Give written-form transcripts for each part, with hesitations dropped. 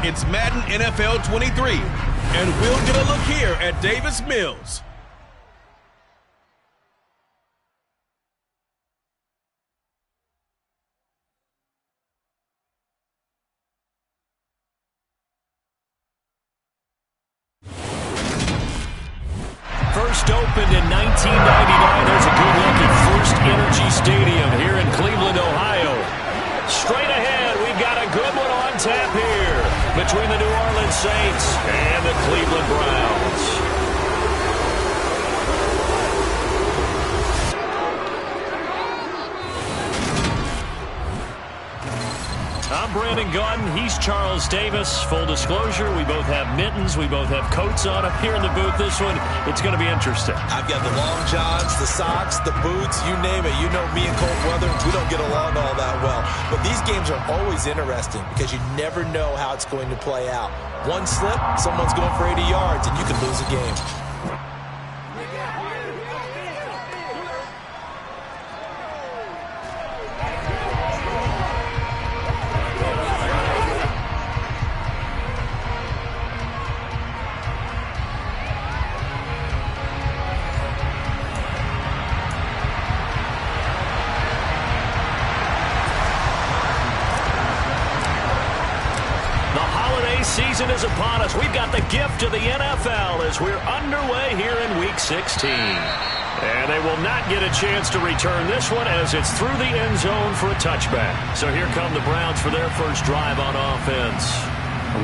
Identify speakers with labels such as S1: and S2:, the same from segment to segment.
S1: It's Madden NFL 23, and we'll get a look here at Davis Mills.
S2: First opened in 1999. There's a good look at First Energy Stadium here in Cleveland, Ohio. Straight ahead, we've got a good one on tap here between the New Orleans Saints and the Cleveland Browns. I'm Brandon Gunn. He's Charles Davis. Full disclosure, we both have mittens. We both have coats on up here in the booth. This one, it's going to be interesting.
S3: I've got the long johns, the socks, the boots, you name it. You know me and cold weather, we don't get along all that well. But these games are always interesting because you never know how it's going to play out. One slip, someone's going for 80 yards, and you can lose a game.
S2: Season is upon us. We've got the gift of the NFL as we're underway here in Week 16. And they will not get a chance to return this one as it's through the end zone for a touchback. So here come the Browns for their first drive on offense.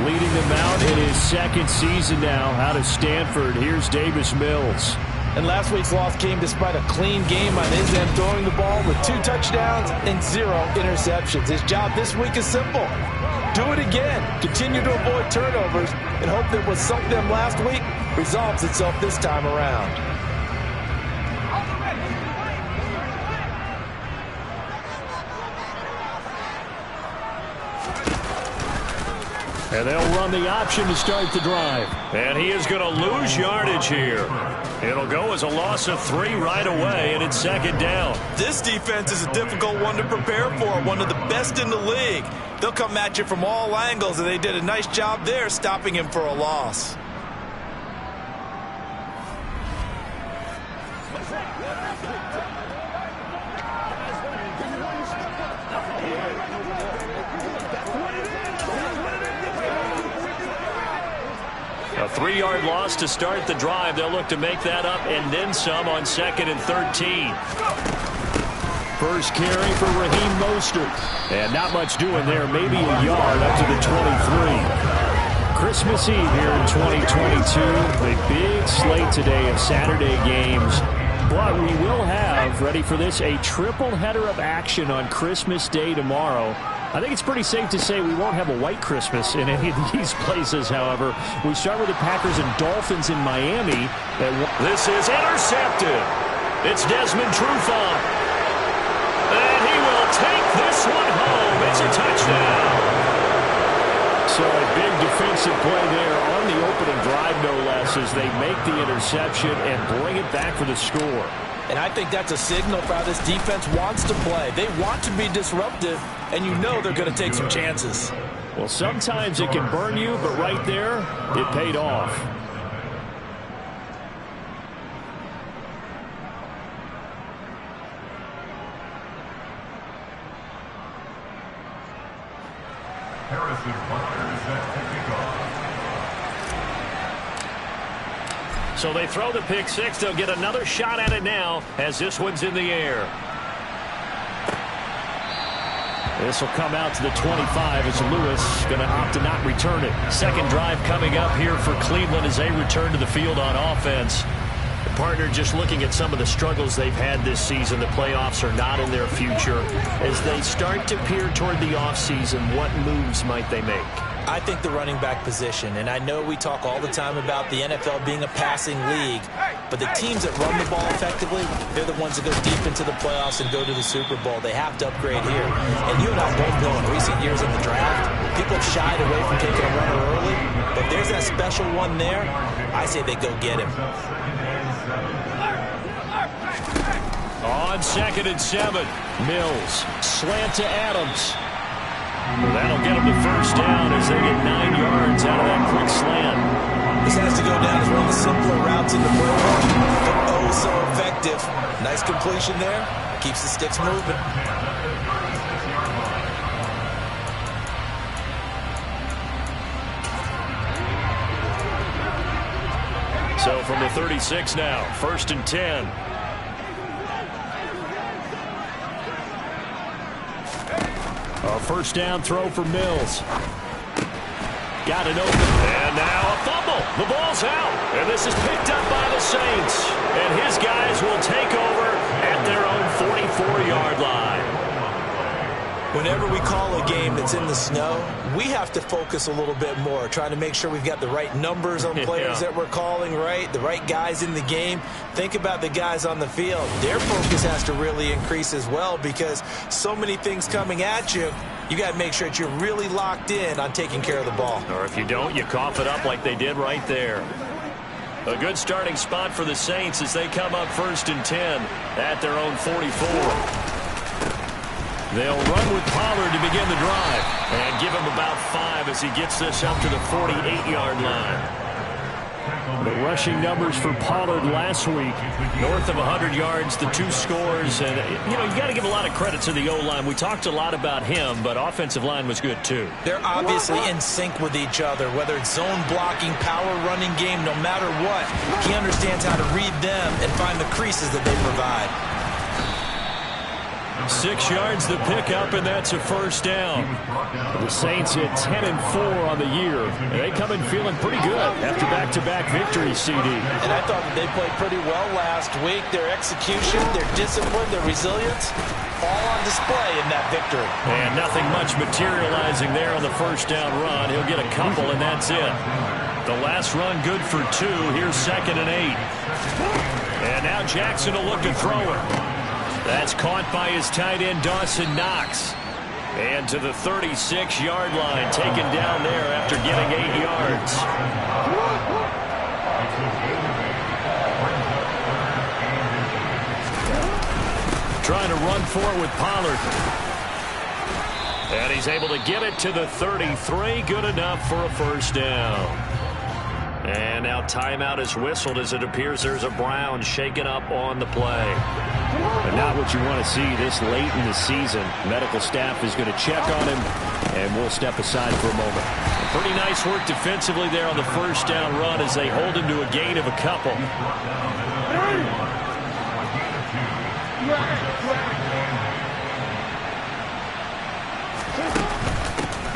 S4: Leading them out in his second season now out of Stanford. Here's Davis Mills.
S3: And last week's loss came despite a clean game on his end, throwing the ball with 2 touchdowns and 0 interceptions. His job this week is simple. Do it again. Continue to avoid turnovers and hope that what sunk them last week resolves itself this time around.
S4: And they'll run the option to start the drive.
S2: And he is going to lose yardage here. It'll go as a loss of 3 right away, and it's second down.
S3: This defense is a difficult one to prepare for, one of the best in the league. They'll come at you from all angles, and they did a nice job there stopping him for a loss.
S2: A 3-yard loss to start the drive. They'll look to make that up and then some on 2nd and 13.
S4: First carry for Raheem Mostert. And not much doing there. Maybe a yard up to the 23. Christmas Eve here in 2022. A big slate today of Saturday games. But we will have, ready for this, a triple header of action on Christmas Day tomorrow. I think it's pretty safe to say we won't have a white Christmas in any of these places, however. We start with the Packers and Dolphins in Miami.
S2: This is intercepted. It's Desmond Trufant. And he will take this one home. It's a touchdown.
S4: So a big defensive play there on the opening drive, no less, as they make the interception and bring it back for the score.
S3: And I think that's a signal for how this defense wants to play. They want to be disruptive, and you know they're going to take some chances.
S4: Well, sometimes it can burn you, but right there, it paid off.
S2: So they throw the pick 6. They'll get another shot at it now as this one's in the air.
S4: This will come out to the 25 as Lewis going to opt to not return it.
S2: Second drive coming up here for Cleveland as they return to the field on offense. The partner just looking at some of the struggles they've had this season. The playoffs are not in their future. As they start to peer toward the offseason, what moves might they make?
S3: I think the running back position, and I know we talk all the time about the NFL being a passing league, but the teams that run the ball effectively, they're the ones that go deep into the playoffs and go to the Super Bowl. They have to upgrade here. And you and I both know in recent years in the draft, people have shied away from taking a runner early, but if there's that special one there, I say they go get him.
S2: On 2nd and 7, Mills, slant to Adams. That'll get them the first down as they get 9 yards out of that quick slant.
S3: This has to go down as one of the simpler routes in the playbook, but oh so effective. Nice completion there. Keeps the sticks moving.
S2: So from the 36 now, 1st and 10. A first down throw for Mills. Got it open. And now a fumble. The ball's out. And this is picked up by the Saints. And his guys will take over at their own 44-yard line.
S3: Whenever we call a game that's in the snow, we have to focus a little bit more, trying to make sure we've got the right numbers on players that we're calling, right? The right guys in the game. Think about the guys on the field. Their focus has to really increase as well because so many things coming at you. You got to make sure that you're really locked in on taking care of the ball.
S2: Or if you don't, you cough it up like they did right there. A good starting spot for the Saints as they come up 1st and 10 at their own 44. They'll run with Pollard to begin the drive and give him about 5 as he gets this up to the 48-yard line. The rushing numbers for Pollard last week, north of 100 yards, the 2 scores. And, you got to give a lot of credit to the O-line. We talked a lot about him, but offensive line was good, too.
S3: They're obviously in sync with each other, whether it's zone blocking, power running game, no matter what. He understands how to read them and find the creases that they provide.
S2: 6 yards the pickup, and that's a first down.
S4: The Saints hit 10-4 on the year, and they come in feeling pretty good after back-to-back victories, CD.
S3: And I thought that they played pretty well last week. Their execution, their discipline, their resilience, all on display in that victory.
S2: And nothing much materializing there on the first down run. He'll get a couple, and that's it. The last run good for 2. Here's 2nd and 8. And now Jackson will look to throw it. That's caught by his tight end, Dawson Knox. And to the 36-yard line, taken down there after getting 8 yards. Trying to run for it with Pollard. And he's able to get it to the 33. Good enough for a first down. And now timeout is whistled as it appears there's a Brown shaken up on the play.
S4: And not what you want to see this late in the season. Medical staff is going to check on him, and we'll step aside for a moment.
S2: Pretty nice work defensively there on the first down run as they hold him to a gain of a couple.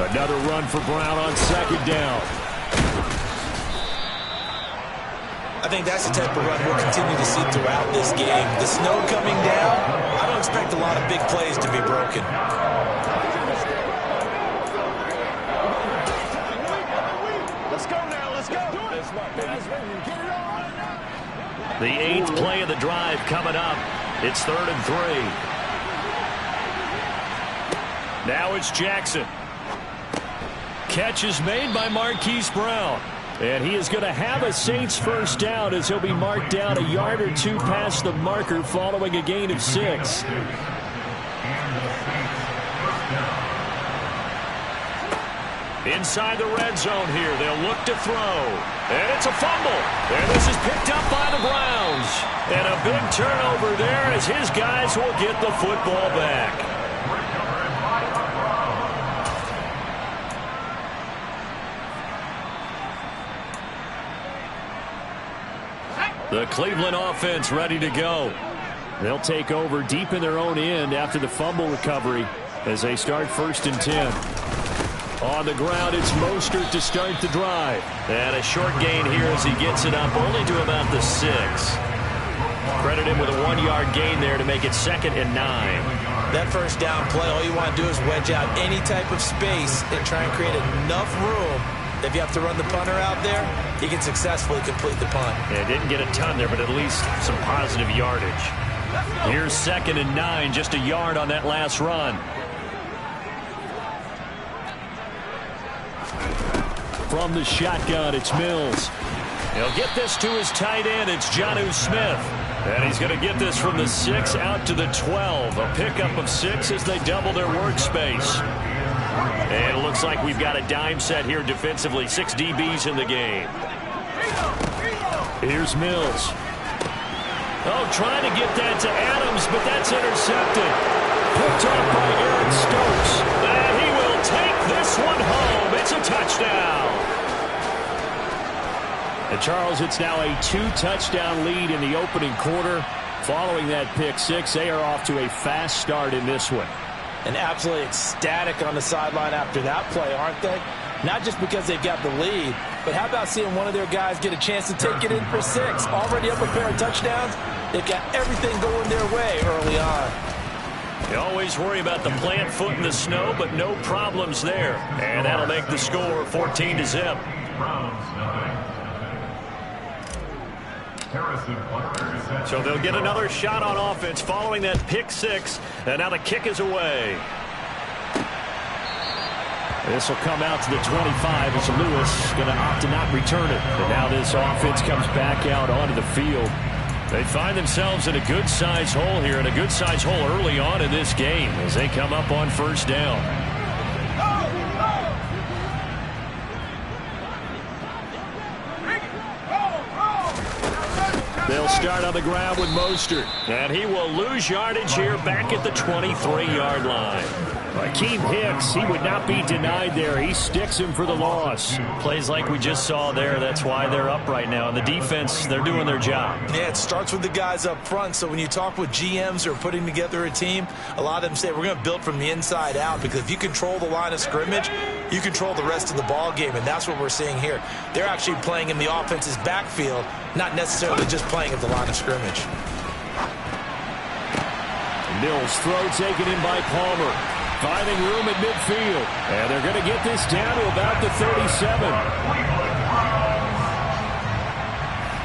S4: Another run for Brown on 2nd down.
S3: I think that's the type of run we'll continue to see throughout this game. The snow coming down, I don't expect a lot of big plays to be broken.
S5: Let's go now, let's go.
S2: The 8th play of the drive coming up. It's 3rd and 3. Now it's Jackson. Catch is made by Marquise Brown. And he is going to have a Saints first down as he'll be marked down a yard or 2 past the marker following a gain of 6. Inside the red zone here, they'll look to throw. And it's a fumble. And this is picked up by the Browns. And a big turnover there as his guys will get the football back. The Cleveland offense ready to go. They'll take over deep in their own end after the fumble recovery as they start 1st and 10. On the ground, it's Mostert to start the drive. And a short gain here as he gets it up only to about the 6. Credit him with a 1-yard gain there to make it 2nd and 9.
S3: That first down play, all you want to do is wedge out any type of space and try and create enough room. If you have to run the punter out there, he can successfully complete the punt.
S2: Yeah, didn't get a ton there, but at least some positive yardage. Here's 2nd and 9, just a yard on that last run.
S4: From the shotgun, it's Mills.
S2: He'll get this to his tight end. It's Jonnu Smith. And he's going to get this from the 6 out to the 12. A pickup of 6 as they double their workspace. And it looks like we've got a dime set here defensively. 6 DBs in the game.
S4: Here's Mills.
S2: Oh, trying to get that to Adams, but that's intercepted. Picked up by Aaron Stokes. And he will take this one home. It's a touchdown.
S4: And Charles, it's now a 2-touchdown lead in the opening quarter. Following that pick six, they are off to a fast start in this one.
S3: And absolutely ecstatic on the sideline after that play, aren't they? Not just because they got the lead, but how about seeing one of their guys get a chance to take it in for 6? Already up a pair of touchdowns. They've got everything going their way early on.
S2: You always worry about the plant foot in the snow, but no problems there. And that'll make the score 14-0. So they'll get another shot on offense following that pick six. And now the kick is away.
S4: This will come out to the 25 as Lewis going to opt to not return it. And now this offense comes back out onto the field.
S2: They find themselves in a good-sized hole here, and a good-sized hole early on in this game as they come up on first down.
S4: They'll start on the ground with Mostert.
S2: And he will lose yardage here back at the 23-yard line.
S4: Akeem Hicks, he would not be denied there. He sticks him for the loss.
S2: Plays like we just saw there. That's why they're up right now. And the defense, they're doing their job.
S3: Yeah, it starts with the guys up front. So when you talk with GMs who are putting together a team, a lot of them say we're going to build from the inside out, because if you control the line of scrimmage, you control the rest of the ball game, and that's what we're seeing here. They're actually playing in the offense's backfield, not necessarily just playing at the line of scrimmage.
S4: Mills throw taken in by Palmer. Finding room at midfield. And they're going to get this down to about the 37.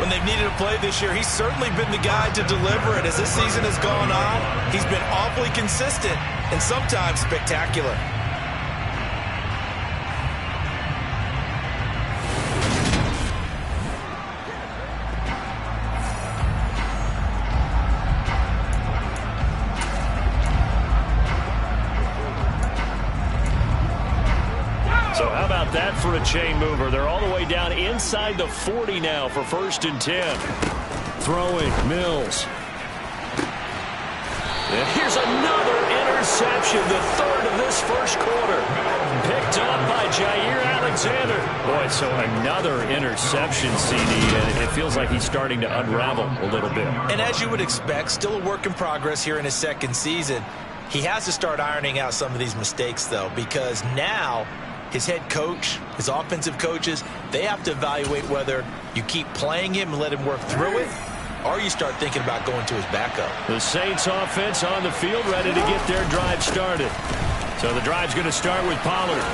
S3: When they've needed a play this year, he's certainly been the guy to deliver it. As this season has gone on, he's been awfully consistent and sometimes spectacular.
S2: So how about that for a chain mover? They're all the way down inside the 40 now for 1st and 10.
S4: Throwing, Mills.
S2: And here's another interception, the 3rd of this first quarter. Picked up by Jair Alexander.
S4: Boy, so another interception, CD, and it feels like he's starting to unravel a little bit.
S3: And as you would expect, still a work in progress here in his 2nd season. He has to start ironing out some of these mistakes, though, because now his head coach, his offensive coaches, they have to evaluate whether you keep playing him and let him work through it, or you start thinking about going to his backup.
S2: The Saints offense on the field, ready to get their drive started. So the drive's going to start with Pollard.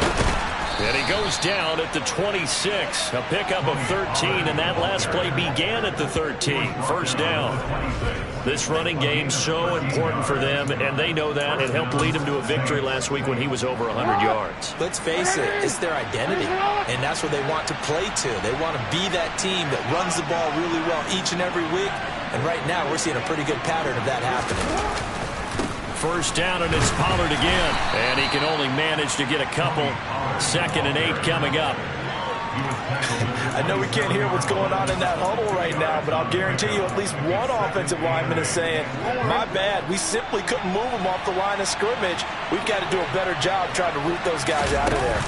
S2: And he goes down at the 26. A pickup of 13, and that last play began at the 13. First down. This running game's so important for them, and they know that. It helped lead them to a victory last week when he was over 100 yards.
S3: Let's face it, it's their identity, and that's what they want to play to. They want to be that team that runs the ball really well each and every week, and right now we're seeing a pretty good pattern of that happening.
S2: First down, and it's Pollard again. And he can only manage to get a couple. 2nd and 8 coming up.
S3: I know we can't hear what's going on in that huddle right now, but I'll guarantee you at least one offensive lineman is saying, my bad, we simply couldn't move them off the line of scrimmage. We've got to do a better job trying to root those guys out of there.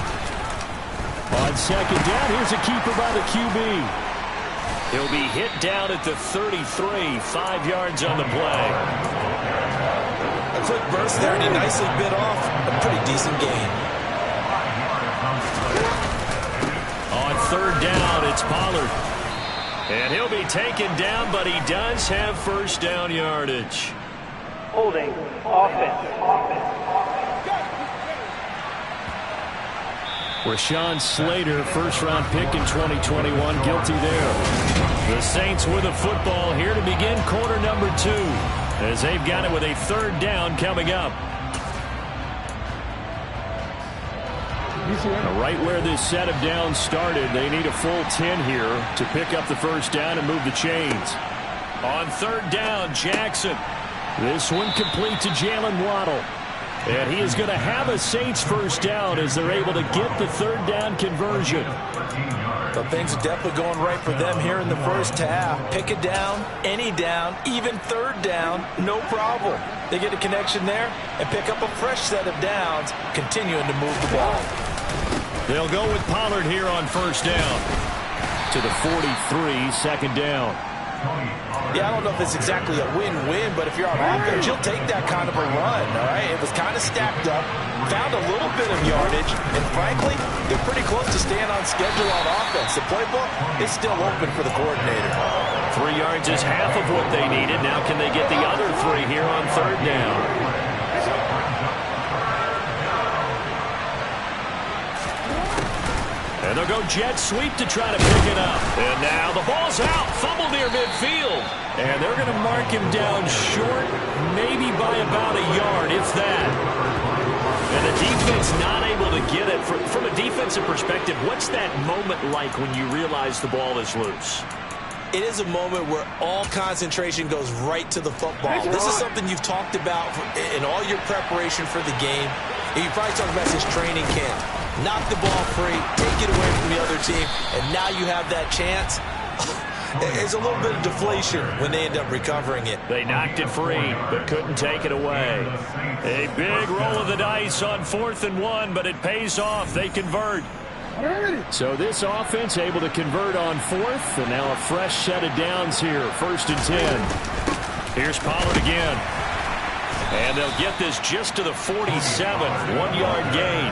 S4: On 2nd down, here's a keeper by the QB.
S2: He'll be hit down at the 33, 5 yards on the play.
S3: A quick burst there, and he nicely bit off a pretty decent gain.
S2: On 3rd down, it's Pollard. And he'll be taken down, but he does have first down yardage.
S5: Holding, offense.
S4: Rashawn Slater, first-round pick in 2021, guilty there.
S2: The Saints with the football here to begin quarter number 2, as they've got it with a 3rd down coming up.
S4: Right where this set of downs started, they need a full 10 here to pick up the first down and move the chains.
S2: On 3rd down, Jackson.
S4: This one complete to Jalen Waddle. And he is going to have a Saints first down as they're able to get the third down conversion.
S3: But things are definitely going right for them here in the first half. Pick a down, any down, even third down, no problem. They get a connection there and pick up a fresh set of downs, continuing to move the ball.
S4: They'll go with Pollard here on first down. To the 43, second down.
S3: Yeah, I don't know if it's exactly a win-win, but if you're on offense, you'll take that kind of a run, all right? It was kind of stacked up, found a little bit of yardage, and frankly, they're pretty close to staying on schedule on offense. The playbook is still open for the coordinator.
S4: 3 yards is half of what they needed. Now can they get the other 3 here on third down? And they'll go jet sweep to try to pick it up. And now the ball's out. Fumble near midfield. And they're going to mark him down short, maybe by about a yard, if that. And the defense not able to get it. From a defensive perspective, what's that moment like when you realize the ball is loose?
S3: It is a moment where all concentration goes right to the football. This is something you've talked about in all your preparation for the game. You probably talked about this training camp. Knock the ball free, take it away from the other team, and now you have that chance. It's a little bit of deflation when they end up recovering it.
S4: They knocked it free, but couldn't take it away. A big roll of the dice on 4th and 1, but it pays off. They convert. So this offense able to convert on 4th, and now a fresh set of downs here, 1st and 10. Here's Pollard again. And they'll get this just to the 47, 1-yard gain.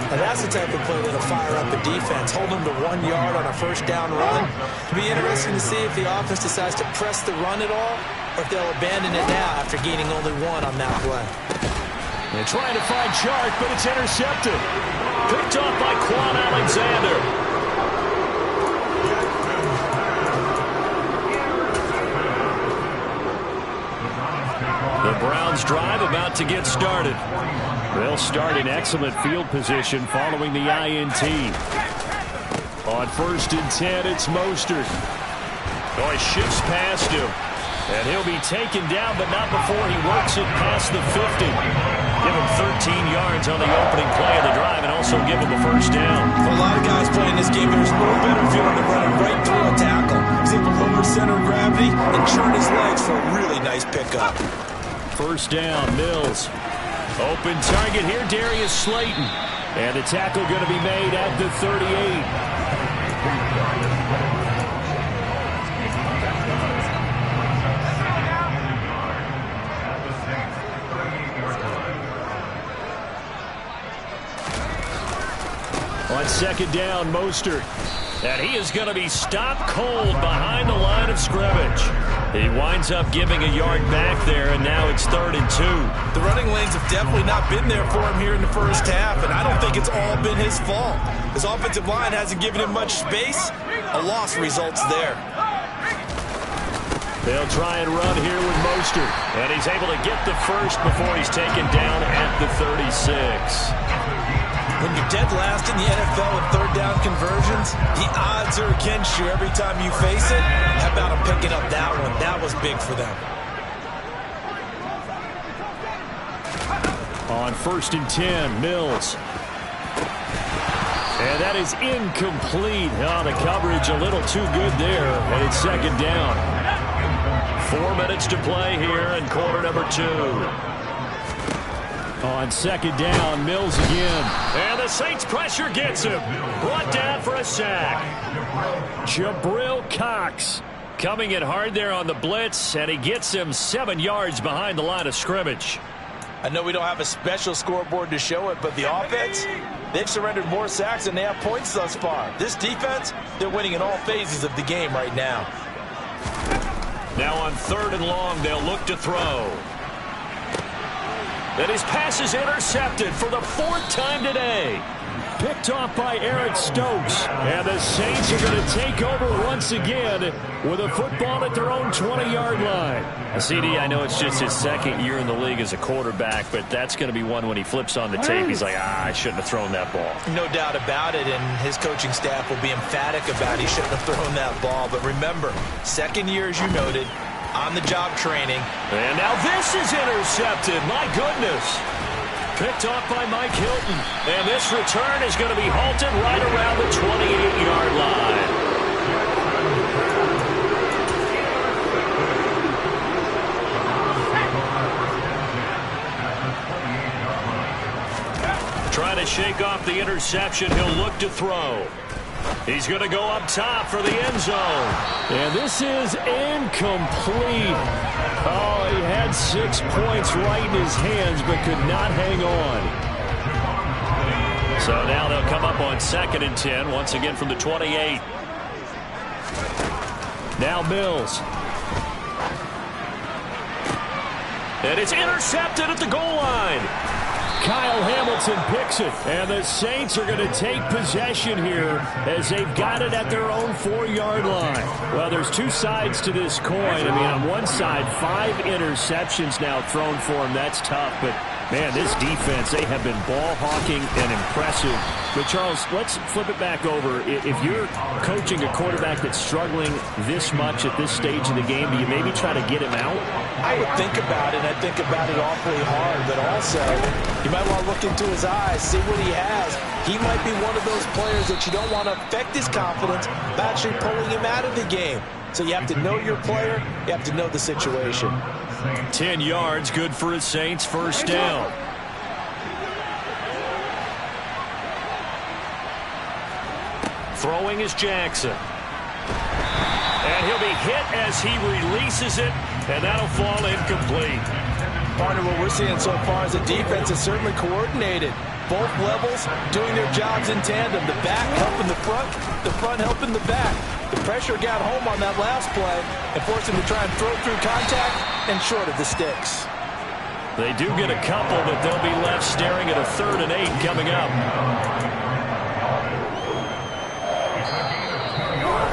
S3: And that's the type of play that'll fire up a defense. Hold them to 1 yard on a first down run. It'll be interesting to see if the offense decides to press the run at all, or if they'll abandon it now after gaining only 1 on that play.
S4: They're trying to find Chark, but it's intercepted. Picked off by Quan Alexander. The Browns drive about to get started. They'll start in excellent field position following the INT. On 1st and 10, it's Mostert. Oh, he shifts past him. And he'll be taken down, but not before he works it past the 50. Give him 13 yards on the opening play of the drive and also give him a first down.
S3: For a lot of guys playing this game, there's no better feeling than running right through a tackle. He's able to lower center of gravity and turn his legs for a really nice pickup.
S4: First down, Mills. Open target here, Darius Slayton. And the tackle going to be made at the 38. On 2nd down, Mostert. And he is going to be stopped cold behind the line of scrimmage. He winds up giving a yard back there, and now it's 3rd and 2.
S3: The running lanes have definitely not been there for him here in the first half, and I don't think it's all been his fault. His offensive line hasn't given him much space. A loss results there.
S4: They'll try and run here with Mostert. And he's able to get the first before he's taken down at the 36.
S3: When you're dead last in the NFL with third down conversions, the odds are against you every time you face it. How about him picking up that one? That was big for them.
S4: On 1st and 10, Mills. And that is incomplete. Oh, the coverage a little too good there. And it's 2nd down. 4 minutes to play here in quarter number 2. On 2nd down, Mills again. And the Saints pressure gets him. Brought down for a sack. Jabril Cox coming in hard there on the blitz, and he gets him 7 yards behind the line of scrimmage.
S3: I know we don't have a special scoreboard to show it, but the offense, they've surrendered more sacks than they have points thus far. This defense, they're winning in all phases of the game right now.
S4: Now on 3rd and long, they'll look to throw. And his pass is intercepted for the 4th time today. Picked off by Eric Stokes. And the Saints are going to take over once again with a football at their own 20-yard line. CD, I know it's just his 2nd year in the league as a quarterback, but that's going to be one when he flips on the tape. He's like, I shouldn't have thrown that ball.
S3: No doubt about it, and his coaching staff will be emphatic about he shouldn't have thrown that ball. But remember, 2nd year, as you noted, on-the-job training.
S4: And now this is intercepted. My goodness.
S2: Picked off by Mike Hilton. And this return is going to be halted right around the 28-yard line. Trying to shake off the interception. He'll look to throw. He's going to go up top for the end zone.
S4: And this is incomplete. Oh, he had 6 points right in his hands, but could not hang on.
S2: So now they'll come up on 2nd and 10, once again from the 28.
S4: Now Mills.
S2: And it's intercepted at the goal line.
S4: Kyle Hamilton picks it, and the Saints are going to take possession here as they've got it at their own 4-yard line. Well, there's two sides to this coin. I mean, on one side, 5 interceptions now thrown for him. That's tough, but man, this defense, they have been ball hawking and impressive. But, Charles, let's flip it back over. If you're coaching a quarterback that's struggling this much at this stage of the game, do you maybe try to get him out?
S3: I would think about it, and I think about it awfully hard, but also you might want to look into his eyes, see what he has. He might be one of those players that you don't want to affect his confidence by actually pulling him out of the game. So you have to know your player, you have to know the situation.
S2: 10 yards, good for his Saints, first down. Throwing is Jackson. And he'll be hit as he releases it, and that'll fall incomplete.
S3: Partner, what we're seeing so far is a defense that's certainly coordinated. Both levels doing their jobs in tandem. The back helping the front helping the back. The pressure got home on that last play and forced him to try and throw through contact and short of the sticks.
S2: They do get a couple, but they'll be left staring at a 3rd and 8 coming up.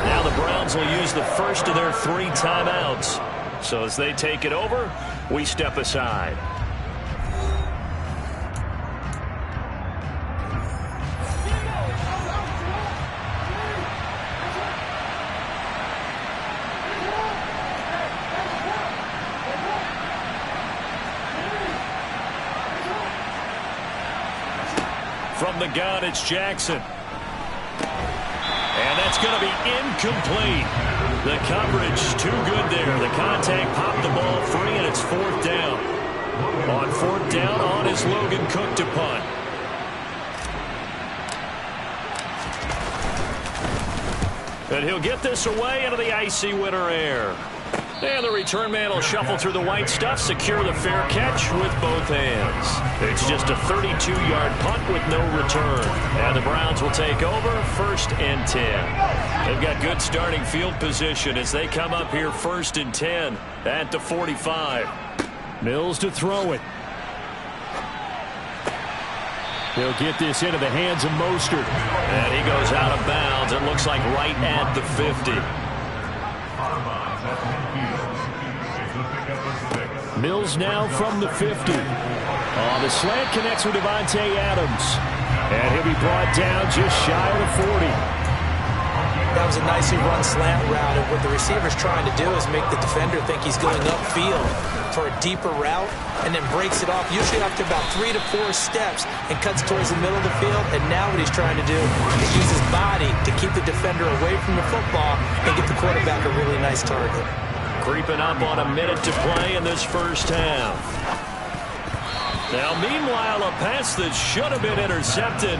S2: Now the Browns will use the first of their 3 timeouts. So as they take it over, we step aside. From the gun, it's Jackson. And that's going to be incomplete. The coverage too good there. The contact popped the ball free, and it's 4th down. On 4th down, on is Logan Cook to punt. And he'll get this away into the icy winter air. And the return man will shuffle through the white stuff, secure the fair catch with both hands. It's just a 32-yard punt with no return. And the Browns will take over, 1st and 10. They've got good starting field position as they come up here 1st and 10 at the 45.
S4: Mills to throw it. He'll get this into the hands of Mostert.
S2: And he goes out of bounds. It looks like right at the 50.
S4: Mills now from the 50. The slant connects with Devontae Adams. And he'll be brought down just shy of the 40.
S3: That was a nicely run slant route, and what the receiver's trying to do is make the defender think he's going upfield for a deeper route, and then breaks it off, usually after about 3 to 4 steps, and cuts towards the middle of the field. And now what he's trying to do is use his body to keep the defender away from the football and get the quarterback a really nice target.
S2: Creeping up on a minute to play in this first half. Now, meanwhile, a pass that should have been intercepted,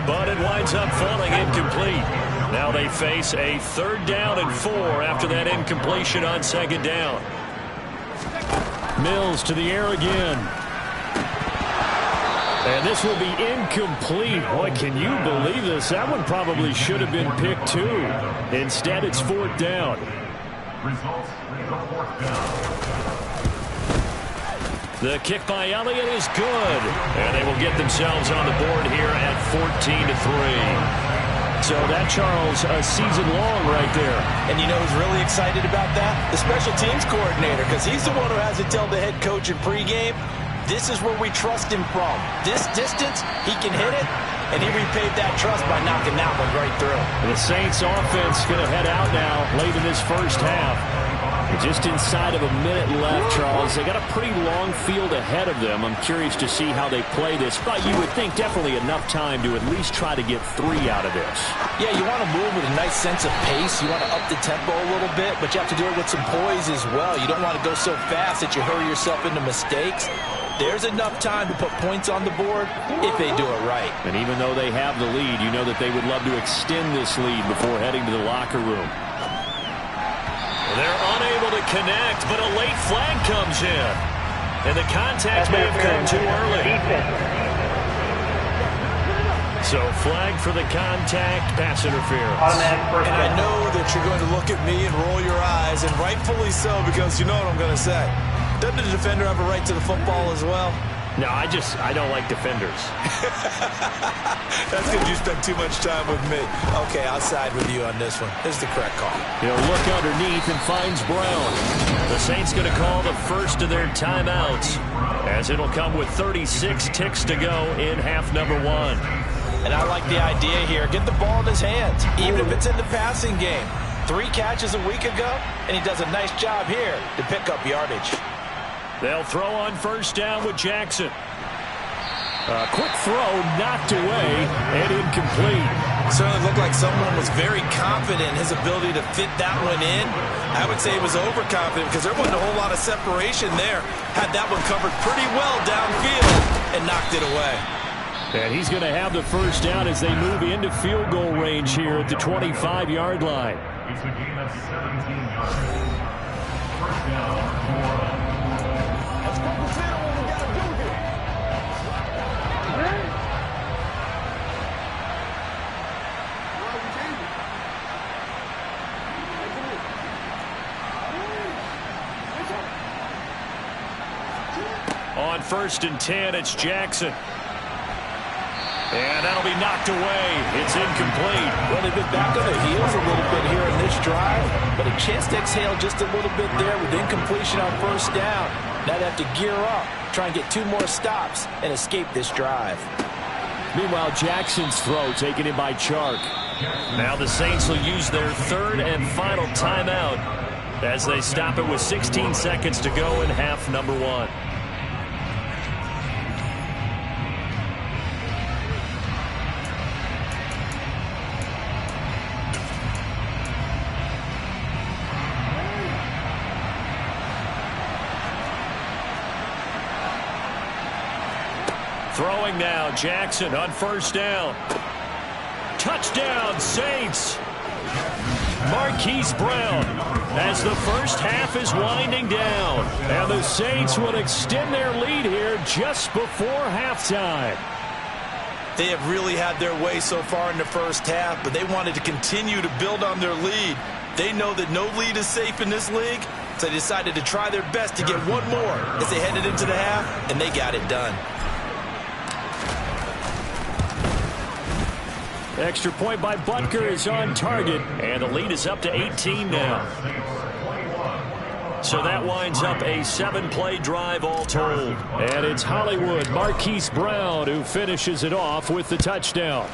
S2: but it winds up falling incomplete. Now they face a 3rd down and 4 after that incompletion on 2nd down.
S4: Mills to the air again. And this will be incomplete. Boy, can you believe this? That one probably should have been picked too. Instead, it's 4th down.
S2: The kick by Elliott is good. And they will get themselves on the board here at 14-3.
S4: So that, Charles, a season long right there.
S3: And you know who's really excited about that? The special teams coordinator, because he's the one who has to tell the head coach in pregame, this is where we trust him from. This distance, he can hit it, and he repaid that trust by knocking that one right through.
S4: The Saints offense going to head out now late in this first half. Just inside of a minute left, Charles. They got a pretty long field ahead of them. I'm curious to see how they play this, but you would think definitely enough time to at least try to get 3 out of this.
S3: Yeah, you want to move with a nice sense of pace. You want to up the tempo a little bit, but you have to do it with some poise as well. You don't want to go so fast that you hurry yourself into mistakes. There's enough time to put points on the board if they do it right.
S4: And even though they have the lead, you know that they would love to extend this lead before heading to the locker room.
S2: They're unable to connect, but a late flag comes in. And the contact may have come too early. So flag for the contact, pass interference.
S3: And I know that you're going to look at me and roll your eyes, and rightfully so, because you know what I'm going to say. Doesn't the defender have a right to the football as well?
S4: No, I don't like defenders.
S3: That's because you spend too much time with me. Okay, I'll side with you on this one. This is the correct call.
S4: He'll look underneath and finds Brown.
S2: The Saints going to call the first of their timeouts, as it'll come with 36 ticks to go in half number 1.
S3: And I like the idea here. Get the ball in his hands, even if it's in the passing game. 3 catches a week ago, and he does a nice job here to pick up yardage.
S2: They'll throw on first down with Jackson.
S4: A quick throw knocked away and incomplete.
S3: Certainly looked like someone was very confident in his ability to fit that one in. I would say he was overconfident because there wasn't a whole lot of separation there. Had that one covered pretty well downfield and knocked it away.
S4: And he's going to have the first down as they move into field goal range here at the 25-yard line.
S6: It's a game of 17 yards. First down,
S2: On 1st and 10, it's Jackson. And that'll be knocked away. It's incomplete.
S3: Well, they've been back on their heels a little bit here in this drive, but a chance to exhale just a little bit there with incompletion on first down. Now they have to gear up, try and get 2 more stops, and escape this drive.
S4: Meanwhile, Jackson's throw taken in by Chark.
S2: Now the Saints will use their 3rd and final timeout as they stop it with 16 seconds to go in half number 1. Throwing now, Jackson on first down. Touchdown, Saints. Marquise Brown as the first half is winding down.
S4: And the Saints will extend their lead here just before halftime.
S3: They have really had their way so far in the first half, but they wanted to continue to build on their lead. They know that no lead is safe in this league, so they decided to try their best to get one more as they headed into the half, and they got it done.
S4: Extra point by Butker is on target,
S2: and the lead is up to 18 now. So that winds up a 7-play drive all told.
S4: And it's Hollywood Marquise Brown who finishes it off with the touchdown.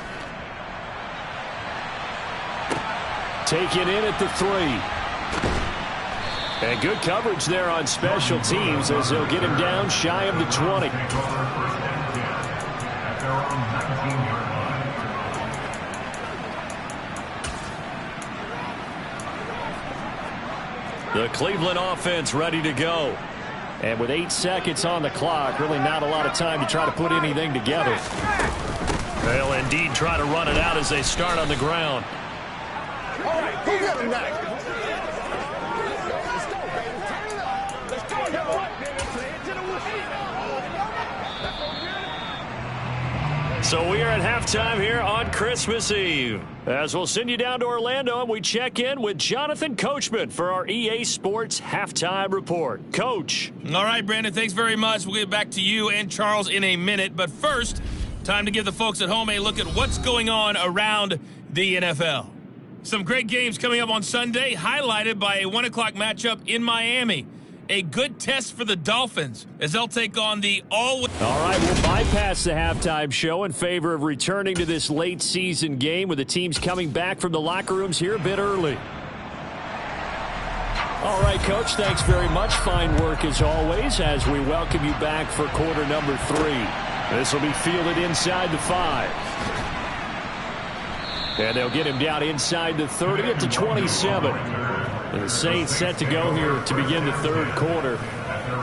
S4: Taken in at the 3. And good coverage there on special teams as they'll get him down shy of the 20.
S2: The Cleveland offense ready to go.
S4: And with 8 seconds on the clock, really not a lot of time to try to put anything together.
S2: They'll indeed try to run it out as they start on the ground.
S7: All right, who got him next?
S2: So we are at halftime here on Christmas Eve. As we'll send you down to Orlando and we check in with Jonathan Coachman for our EA Sports Halftime Report. Coach.
S1: All right, Brandon, thanks very much. We'll get back to you and Charles in a minute. But first, time to give the folks at home a look at what's going on around the NFL. Some great games coming up on Sunday, highlighted by a 1 o'clock matchup in Miami. A good test for the Dolphins as they'll take on the All
S4: right, we'll bypass the halftime show in favor of returning to this late season game with the teams coming back from the locker rooms here a bit early. All right, Coach, thanks very much. Fine work as always as we welcome you back for quarter number 3. This will be fielded inside the 5. And they'll get him down inside the 30 at the 27. And the Saints set to go here to begin the third quarter.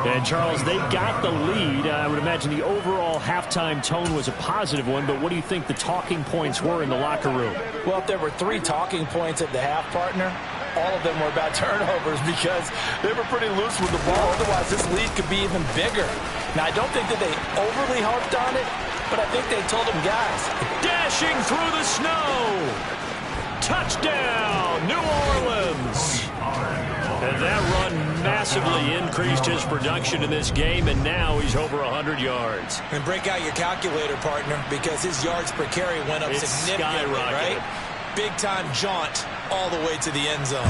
S4: And, Charles, they got the lead. I would imagine the overall halftime tone was a positive one, but what do you think the talking points were in the locker room?
S3: Well, if there were 3 talking points at the half, partner, all of them were about turnovers because they were pretty loose with the ball. Otherwise, this lead could be even bigger. Now, I don't think that they overly harped on it, but I think they told them, guys.
S2: Dashing through the snow. Touchdown, New Orleans. And that run massively increased his production in this game, and now he's over 100 yards.
S3: And break out your calculator, partner, because his yards per carry went up significantly, right? Big-time jaunt all the way to the end zone.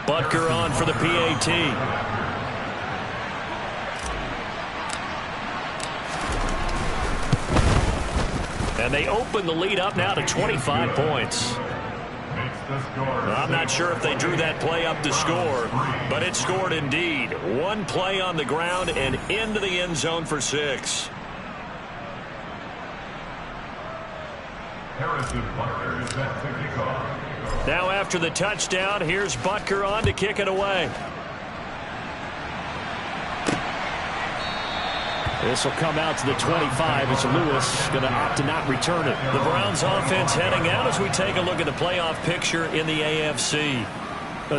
S2: Butker on for the PAT. And they open the lead up now to 25 points. I'm not sure if they drew that play up to score, but it scored indeed. One play on the ground and into the end zone for 6. Now after the touchdown, here's Butker on to kick it away.
S4: This will come out to the 25 as Lewis going to opt to not return it.
S2: The Browns offense heading out as we take a look at the playoff picture in the AFC.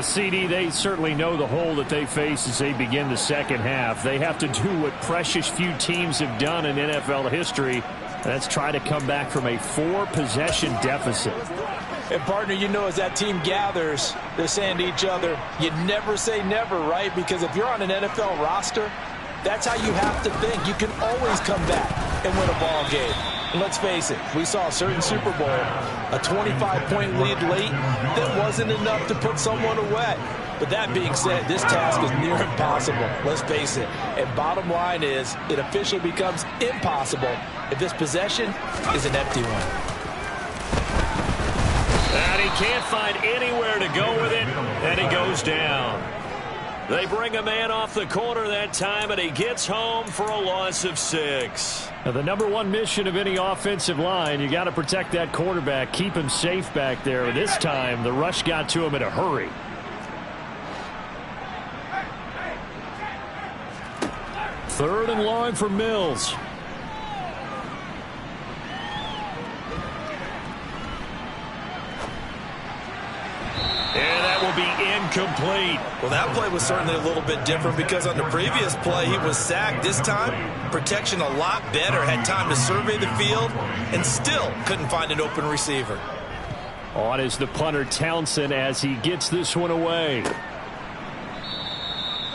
S4: CD, they certainly know the hole that they face as they begin the second half. They have to do what precious few teams have done in NFL history. That's try to come back from a 4-possession deficit.
S3: And, partner, you know, as that team gathers, they're saying to each other, you never say never, right? Because if you're on an NFL roster, that's how you have to think. You can always come back and win a ball game. And let's face it, we saw a certain Super Bowl, a 25-point lead late that wasn't enough to put someone away. But that being said, this task is near impossible. Let's face it. And bottom line is, it officially becomes impossible if this possession is an empty one.
S2: And he can't find anywhere to go with it, and he goes down. They bring a man off the corner that time, and he gets home for a loss of 6.
S4: Now, the number one mission of any offensive line, you got to protect that quarterback, keep him safe back there. This time, the rush got to him in a hurry. Third and long for Mills.
S2: And that will be incomplete.
S3: Well, that play was certainly a little bit different because on the previous play, he was sacked. This time, protection a lot better. Had time to survey the field and still couldn't find an open receiver.
S4: On is the punter Townsend as he gets this one away.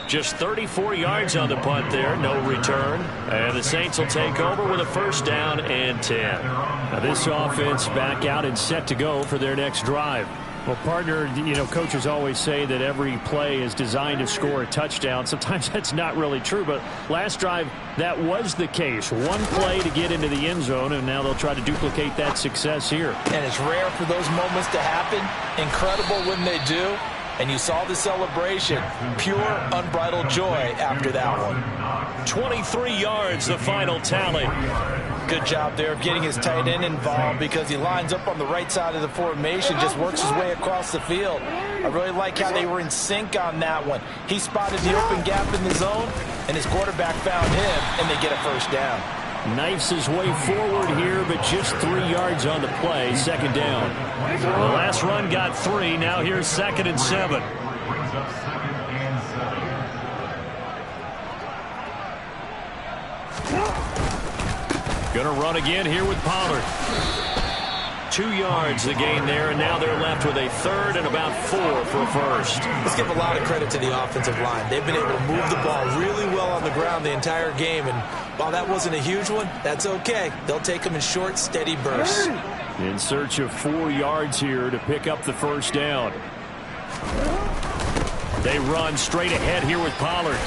S2: Just 34 yards on the punt there, no return. And the Saints will take over with a first down and 10.
S4: Now this offense back out and set to go for their next drive. Well, partner, you know, coaches always say that every play is designed to score a touchdown. Sometimes that's not really true, but last drive, that was the case. One play to get into the end zone, and now they'll try to duplicate that success here.
S3: And it's rare for those moments to happen. Incredible when they do. And you saw the celebration. Pure, unbridled joy after that one.
S2: 23 yards, the final tally.
S3: Good job there of getting his tight end involved because he lines up on the right side of the formation, just works his way across the field. I really like how they were in sync on that one. He spotted the open gap in the zone, and his quarterback found him, and they get a first down.
S4: Knifes his way forward here, but just 3 yards on the play. Second down.
S2: The last run got 3. Now here's 2nd and 7.
S4: Going to run again here with Pollard.
S2: 2 yards the gain there, and now they're left with a third and about 4 for a first.
S3: Let's give a lot of credit to the offensive line. They've been able to move the ball really well on the ground the entire game, and while that wasn't a huge one, that's okay. They'll take them in short, steady bursts.
S4: In search of 4 yards here to pick up the first down.
S2: They run straight ahead here with Pollard.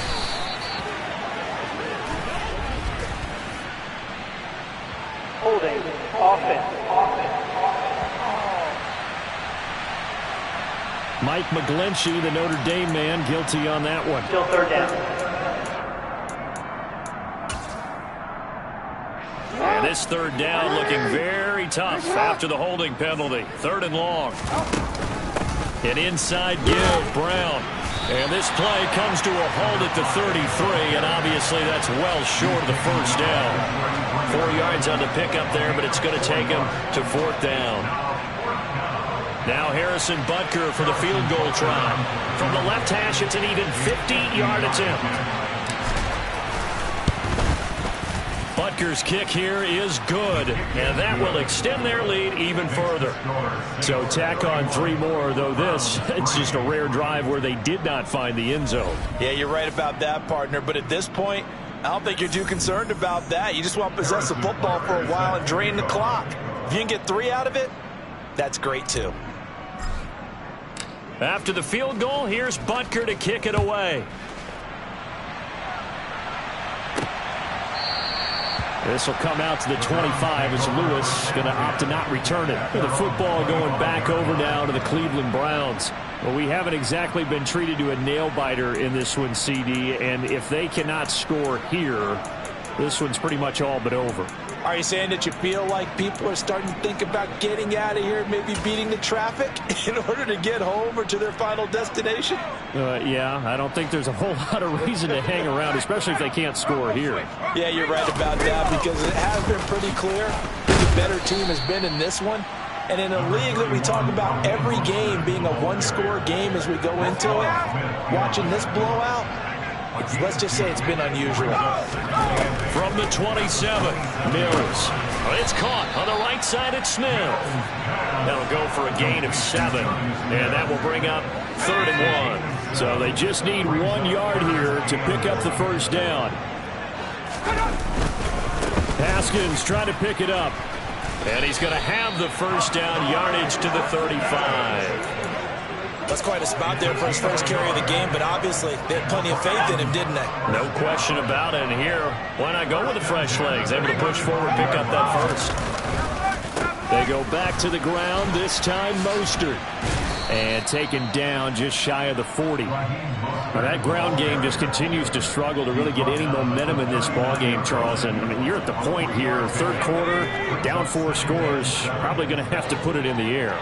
S5: offense.
S4: Mike McGlinchey, the Notre Dame man, guilty on that one.
S5: Still third down.
S2: And this third down looking very tough after the holding penalty. 3rd and long. An inside give, Brown. And this play comes to a halt at the 33, and obviously that's well short of the first down. 4 yards on the pickup there, but it's going to take him to 4th down. Now Harrison Butker for the field goal try. From the left hash, it's an even 50-yard attempt. Butker's kick here is good, and that will extend their lead even further.
S4: So tack on 3 more, though this, it's just a rare drive where they did not find the end zone.
S3: Yeah, you're right about that, partner. But at this point, I don't think you're too concerned about that. You just want to possess the football for a while and drain the clock. If you can get 3 out of it, that's great, too.
S2: After the field goal, here's Butker to kick it away.
S4: This will come out to the 25 as Lewis going to opt to not return it. The football going back over now to the Cleveland Browns. Well, we haven't exactly been treated to a nail-biter in this one, CD, and if they cannot score here, this one's pretty much all but over.
S3: Are you saying that you feel like people are starting to think about getting out of here, maybe beating the traffic in order to get home or to their final destination?
S4: Yeah, I don't think there's a whole lot of reason to hang around, especially if they can't score here.
S3: Yeah, you're right about that, because it has been pretty clear who the better team has been in this one. And in a league that we talk about every game being a one-score game as we go into it, watching this blowout, let's just say it's been unusual.
S2: From the 27, Mills. It's caught on the right side at Smith. That'll go for a gain of 7, and that will bring up 3rd and 1.
S4: So they just need 1 yard here to pick up the first down. Haskins trying to pick it up.
S2: And he's going to have the first down, yardage to the 35.
S3: That's quite a spot there for his first carry of the game, but obviously they had plenty of faith in him, didn't they?
S2: No question about it. And here, why not go with the fresh legs? Able to push forward, pick up that first.
S4: They go back to the ground, this time Mostert. And taken down just shy of the 40. Now that ground game just continues to struggle to really get any momentum in this ball game, Charles. And I mean, you're at the point here, 3rd quarter, down 4 scores, probably going to have to put it in the air.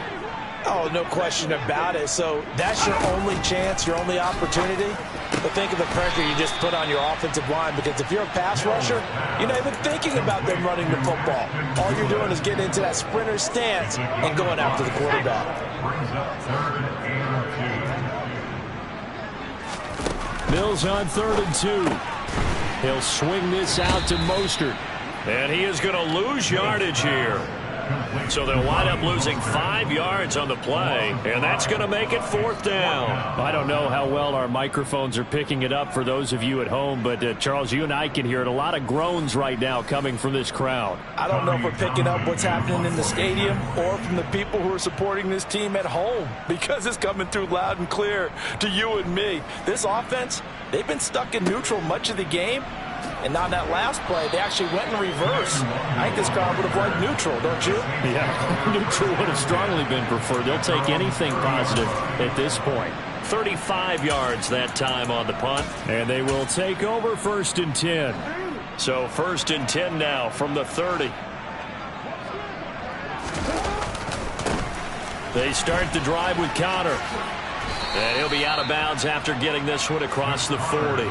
S3: Oh, no question about it. So that's your only chance, your only opportunity. But think of the pressure you just put on your offensive line, because if you're a pass rusher, you're not even thinking about them running the football. All you're doing is getting into that sprinter stance and going after the quarterback.
S4: Mills on 3rd and 2. He'll swing this out to Mostert.
S2: And he is going to lose yardage here. So they'll wind up losing 5 yards on the play, and that's going to make it 4th down.
S4: I don't know how well our microphones are picking it up for those of you at home, but Charles, you and I can hear it. A lot of groans right now coming from this crowd.
S3: I don't know if we're picking up what's happening in the stadium or from the people who are supporting this team at home, because it's coming through loud and clear to you and me. This offense, they've been stuck in neutral much of the game. And on that last play, they actually went in reverse. I think this crowd would have liked neutral, don't you?
S4: Yeah, neutral would have strongly been preferred. They'll take anything positive at this point.
S2: 35 yards that time on the punt.
S4: And they will take over 1st and 10.
S2: So 1st and 10 now from the 30.
S4: They start the drive with Connor.
S2: And he'll be out of bounds after getting this one across the 40.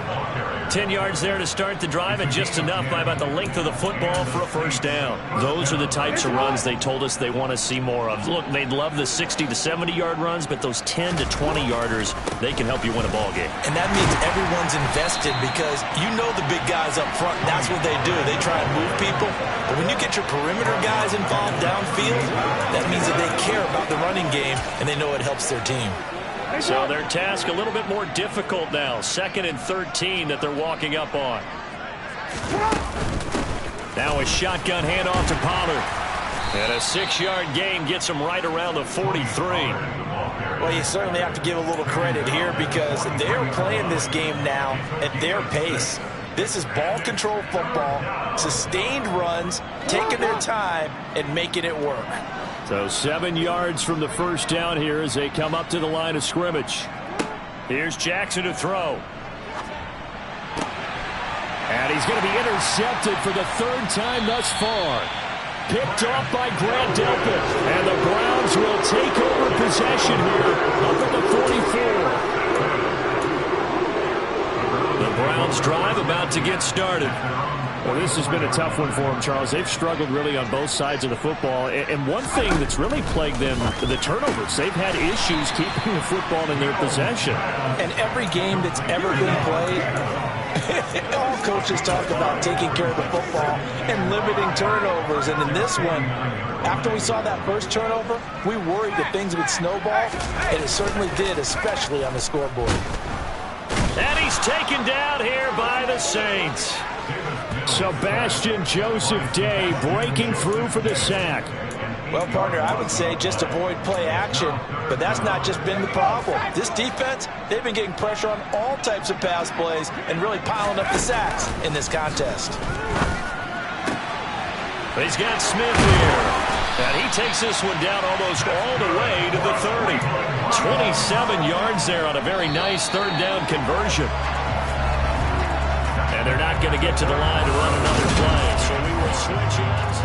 S2: 10 yards there to start the drive, and just enough by about the length of the football for a first down. Those are the types of runs they told us they want to see more of. Look, they'd love the 60 to 70-yard runs, but those 10 to 20-yarders, they can help you win a ball game.
S3: And that means everyone's invested, because you know the big guys up front, that's what they do. They try and move people. But when you get your perimeter guys involved downfield, that means that they care about the running game, and they know it helps their team.
S2: So their task a little bit more difficult now. 2nd and 13 that they're walking up on. Now a shotgun handoff to Pollard. And a 6-yard gain gets him right around the 43.
S3: Well, you certainly have to give a little credit here, because they're playing this game now at their pace. This is ball control football, sustained runs, taking their time, and making it work.
S4: So 7 yards from the first down here as they come up to the line of scrimmage. Here's Jackson to throw. And he's going to be intercepted for the 3rd time thus far. Picked off by Grant Delpit. And the Browns will take over possession here up at the 44. The Browns drive about to get started. Well, this has been a tough one for them, Charles. They've struggled really on both sides of the football. And one thing that's really plagued them, the turnovers. They've had issues keeping the football in their possession.
S3: And every game that's ever been played, all coaches talk about taking care of the football and limiting turnovers. And in this one, after we saw that first turnover, we worried that things would snowball, and it certainly did, especially on the scoreboard.
S2: And he's taken down here by the Saints.
S4: Sebastian Joseph Day breaking through for the sack.
S3: Well, partner, I would say just avoid play action, but that's not just been the problem. This defense, they've been getting pressure on all types of pass plays and really piling up the sacks in this contest.
S2: He's got Smith here. And he takes this one down almost all the way to the 30. 27 yards there on a very nice 3rd down conversion. And they're not going to get to the line to run another play, so we will switch it.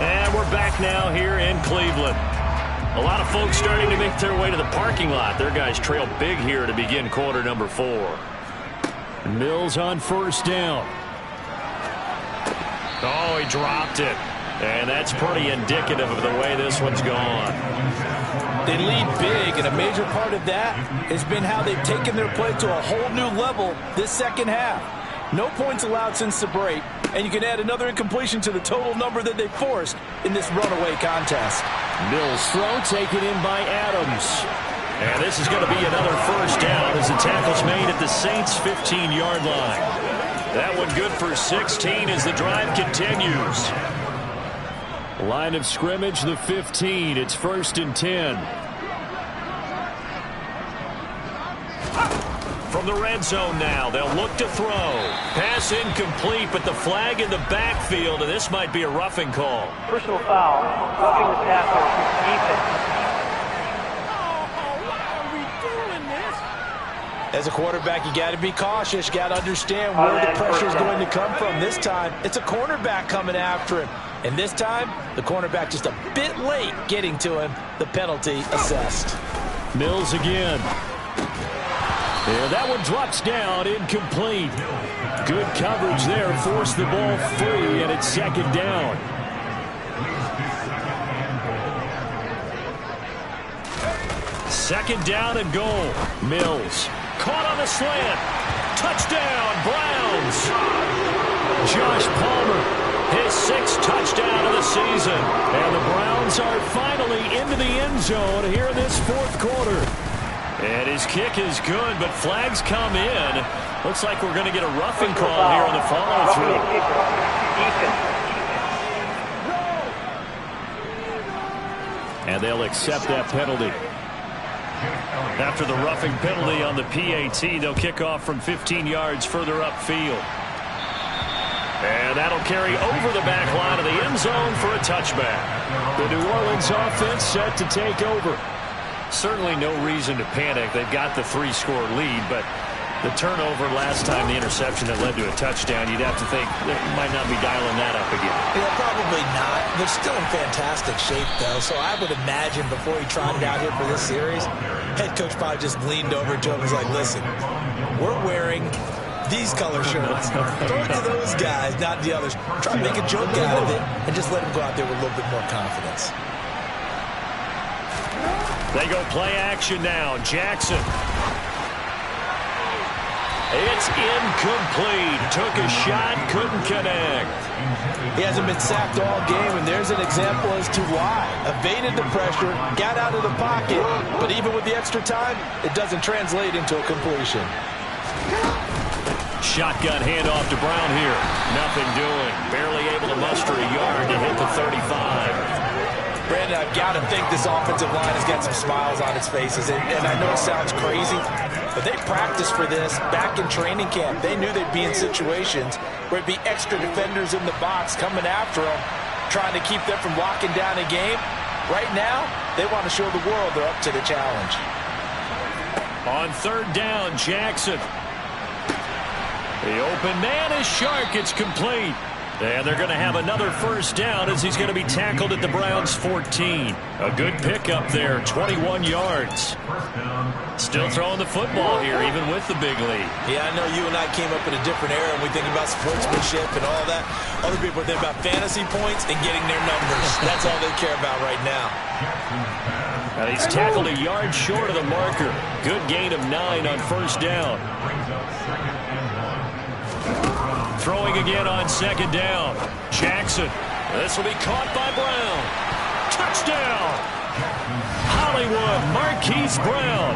S2: And we're back now here in Cleveland. A lot of folks starting to make their way to the parking lot. Their guys trail big here to begin quarter number 4.
S4: Mills on 1st down.
S2: Oh, he dropped it. And that's pretty indicative of the way this one's gone.
S3: They lead big, and a major part of that has been how they've taken their play to a whole new level this second half. No points allowed since the break, and you can add another incompletion to the total number that they forced in this runaway contest.
S4: Mills throw taken in by Adams.
S2: And this is going to be another 1st down as the tackle's made at the Saints' 15-yard line. That one good for 16 as the drive continues.
S4: Line of scrimmage, the 15. It's 1st and 10.
S2: From the red zone now, they'll look to throw. Pass incomplete, but the flag in the backfield, and this might be a roughing call.
S5: Personal foul. Roughing the passer. Defense.
S3: As a quarterback, you got to be cautious. You got to understand where the pressure is going to come from. This time, it's a cornerback coming after him. And this time, the cornerback just a bit late getting to him. The penalty assessed.
S4: Mills again. Yeah, that one drops down, incomplete. Good coverage there, forced the ball free, and it's 2nd down.
S2: Second down and goal.
S4: Mills.
S2: Caught on the slant. Touchdown, Browns.
S4: Josh Palmer.
S2: His 6th touchdown of the season.
S4: And the Browns are finally into the end zone here in this 4th quarter.
S2: And his kick is good, but flags come in. Looks like we're going to get a roughing call here on the follow-through.
S4: And they'll accept that penalty.
S2: After the roughing penalty on the PAT, they'll kick off from 15 yards further upfield. And that'll carry over the back line of the end zone for a touchback.
S4: The New Orleans offense set to take over.
S2: Certainly no reason to panic. They've got the 3-score lead, but the turnover last time, the interception that led to a touchdown, you'd have to think they might not be dialing that up again.
S3: Yeah, probably not. They're still in fantastic shape, though, so I would imagine before he trotted out here for this series, head coach probably just leaned over to him and was like, listen, we're wearing these color shirts. Throw it to those guys, not the others. Try to make a joke out of it and just let them go out there with a little bit more confidence.
S2: They go play action now. Jackson. It's incomplete. Took a shot, couldn't connect.
S3: He hasn't been sacked all game, and there's an example as to why. Evaded the pressure, got out of the pocket, but even with the extra time, it doesn't translate into a completion.
S2: Shotgun handoff to Brown here. Nothing doing. Barely able to muster a yard to hit the 35.
S3: Brandon, I've got to think this offensive line has got some smiles on its faces. And I know it sounds crazy, but they practiced for this back in training camp. They knew they'd be in situations where it'd be extra defenders in the box coming after them, trying to keep them from locking down a game. Right now, they want to show the world they're up to the challenge.
S2: On third down, Jackson. The open man is Shark. It's complete. And they're going to have another first down as he's going to be tackled at the Browns' 14. A good pickup there, 21 yards. Still throwing the football here, even with the big lead.
S3: Yeah, I know you and I came up in a different era, and we think about sportsmanship and all that. Other people think about fantasy points and getting their numbers. That's all they care about right now.
S2: And he's tackled a yard short of the marker. Good gain of 9 on first down. Throwing again on second down. Jackson. This will be caught by Brown. Touchdown! Hollywood Marquise Brown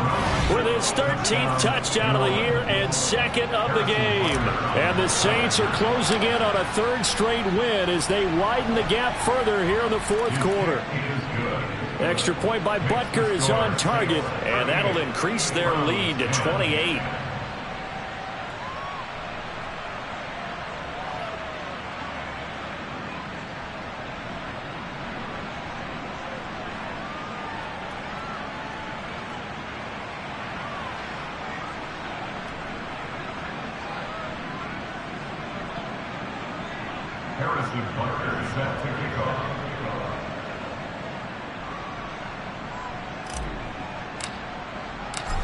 S2: with his 13th touchdown of the year and second of the game. And the Saints are closing in on a third straight win as they widen the gap further here in the fourth quarter. Extra point by Butker is on target, and that'll increase their lead to 28.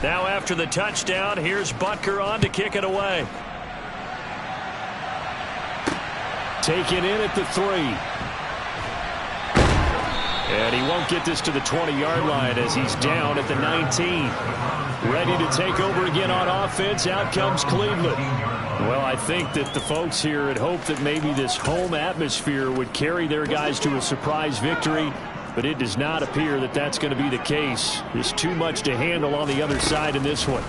S2: Now after the touchdown, here's Butker on to kick it away. Taken in at the 3. And he won't get this to the 20-yard line as he's down at the 19. Ready to take over again on offense. Out comes Cleveland. Well, I think that the folks here had hoped that maybe this home atmosphere would carry their guys to a surprise victory. But it does not appear that that's going to be the case. There's too much to handle on the other side in this one.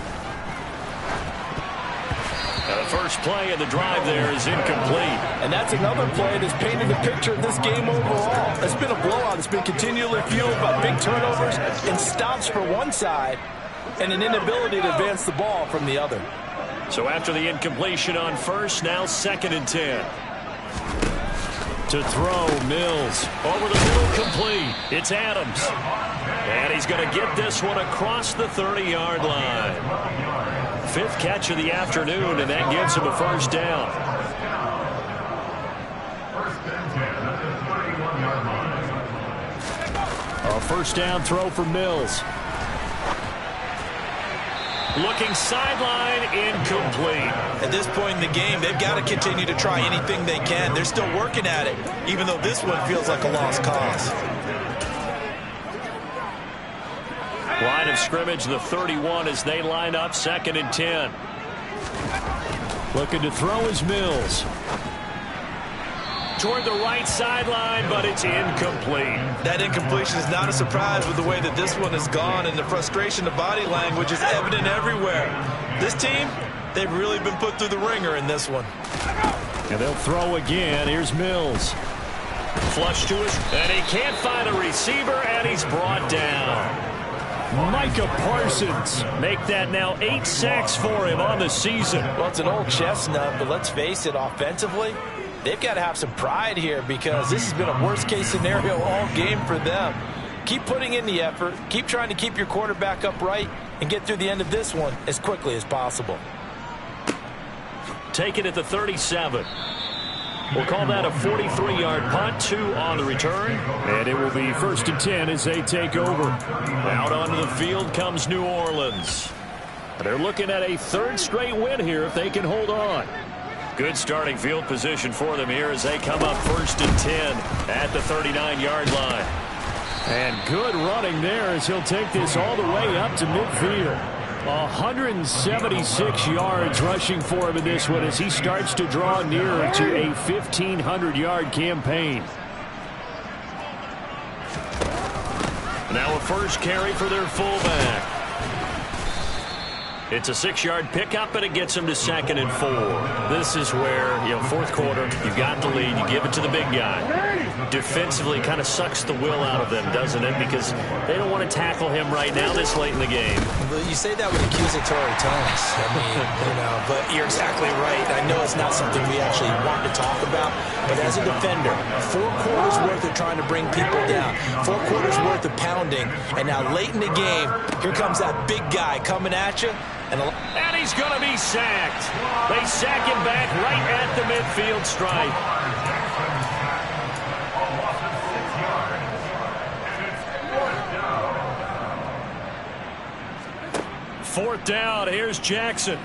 S2: Now the first play of the drive there is incomplete.
S3: And that's another play that's painted a picture of this game overall. It's been a blowout. It's been continually fueled by big turnovers and stops for one side and an inability to advance the ball from the other.
S2: So after the incompletion on first, now 2nd and 10. To throw, Mills. Over the middle, complete. It's Adams. And he's going to get this one across the 30-yard line. 5th catch of the afternoon, and that gives him a first down. A first down throw for Mills. Looking sideline, incomplete.
S3: At this point in the game, they've got to continue to try anything they can. They're still working at it, even though this one feels like a lost cause.
S2: Line of scrimmage, the 31 as they line up 2nd and 10. Looking to throw is Mills. Toward the right sideline, but it's incomplete.
S3: That incompletion is not a surprise with the way that this one has gone, and the frustration of body language is evident everywhere. This team, they've really been put through the ringer in this one.
S2: And they'll throw again. Here's Mills. Flush to us, and he can't find a receiver, and he's brought down. Micah Parsons make that now 8 sacks for him on the season.
S3: Well, it's an old chestnut, but let's face it, offensively, they've got to have some pride here because this has been a worst-case scenario all game for them. Keep putting in the effort. Keep trying to keep your quarterback upright and get through the end of this one as quickly as possible.
S2: Take it at the 37. We'll call that a 43-yard punt, 2 on the return. And it will be 1st and 10 as they take over. Out onto the field comes New Orleans. They're looking at a 3rd straight win here if they can hold on. Good starting field position for them here as they come up 1st and 10 at the 39-yard line. And good running there as he'll take this all the way up to midfield. 176 yards rushing for him in this one as he starts to draw nearer to a 1,500-yard campaign. Now a first carry for their fullback. It's a 6-yard pickup, and it gets him to 2nd and 4. This is where, 4th quarter, you've got the lead. You give it to the big guy. defensively kind of sucks the will out of them, doesn't it? Because they don't want to tackle him right now this late in the game.
S3: Well, you say that with accusatory tones. I mean, but you're exactly right. I know it's not something we actually want to talk about, but as a defender, 4 quarters worth of trying to bring people down, 4 quarters worth of pounding, and now late in the game, here comes that big guy coming at you. And
S2: he's going to be sacked. They sack him back right at the midfield stripe. Fourth down. Here's Jackson.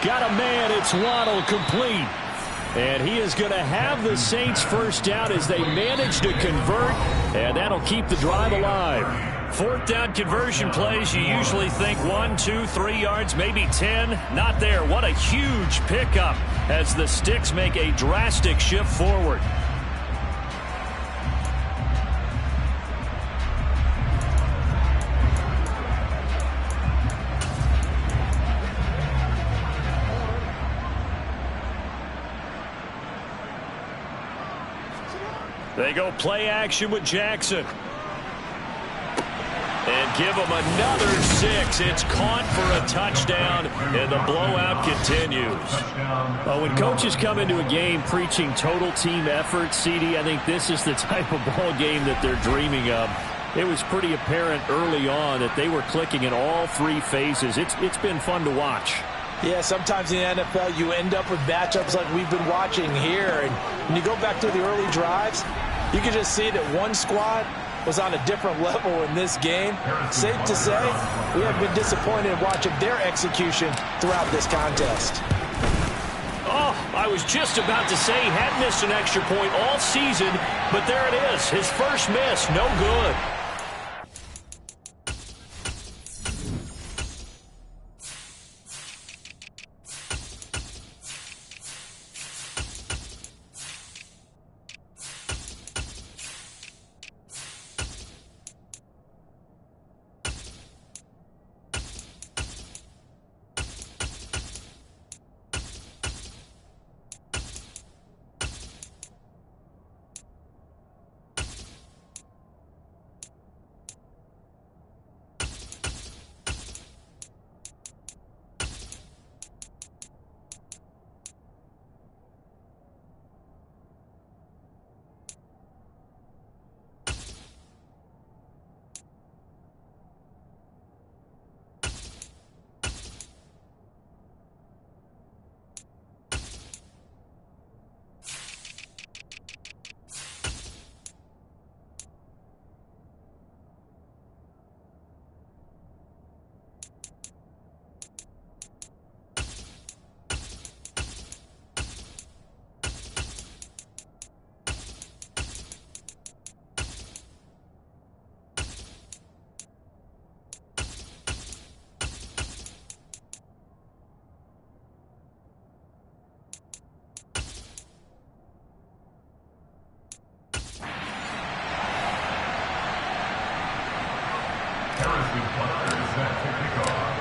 S4: Got a man. It's Waddle, complete. And he is going to have the Saints first down as they manage to convert, and that'll keep the drive alive.
S2: Fourth down conversion plays, you usually think 1, 2, 3 yards, maybe 10. Not there. What a huge pickup as the Sticks make a drastic shift forward. They go play action with Jackson. And give him another 6. It's caught for a touchdown, and the blowout continues.
S4: Well, when coaches come into a game preaching total team effort, CD, I think this is the type of ball game that they're dreaming of. It was pretty apparent early on that they were clicking in all 3 phases. It's been fun to watch.
S3: Yeah, sometimes in the NFL you end up with matchups like we've been watching here. And when you go back to the early drives, you can just see that one squad was on a different level in this game. Safe to say, we have been disappointed in watching their execution throughout this contest.
S2: Oh, I was just about to say he had missed an extra point all season, but there it is. His first miss, no good.